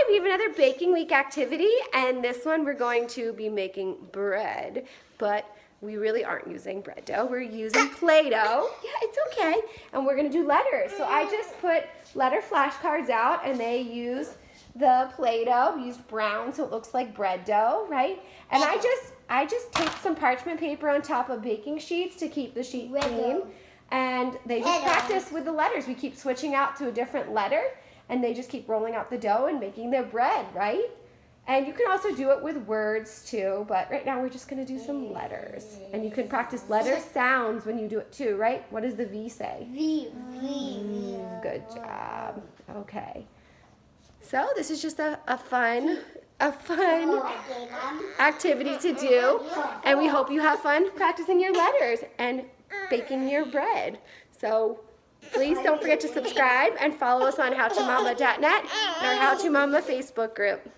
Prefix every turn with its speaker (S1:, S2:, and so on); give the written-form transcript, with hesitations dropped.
S1: we have another baking week activity, and this one we're going to be making bread, but we really aren't using bread dough. We're using Play-Doh. Yeah, it's okay. And we're gonna do letters. So I just put letter flashcards out, and they use the Play-Doh. We used brown so it looks like bread dough, right? And I just taped some parchment paper on top of baking sheets to keep the sheet clean. And they just practice with the letters. We keep switching out to a different letter, and they just keep rolling out the dough and making their bread, right? And you can also do it with words too, but right now we're just gonna do some letters. And you can practice letter sounds when you do it too, right? What does the V say?
S2: V.
S1: Good job. Okay. So this is just a fun activity to do, and we hope you have fun practicing your letters and baking your bread. So please don't forget to subscribe and follow us on howtomama.net and our How to Mama Facebook group.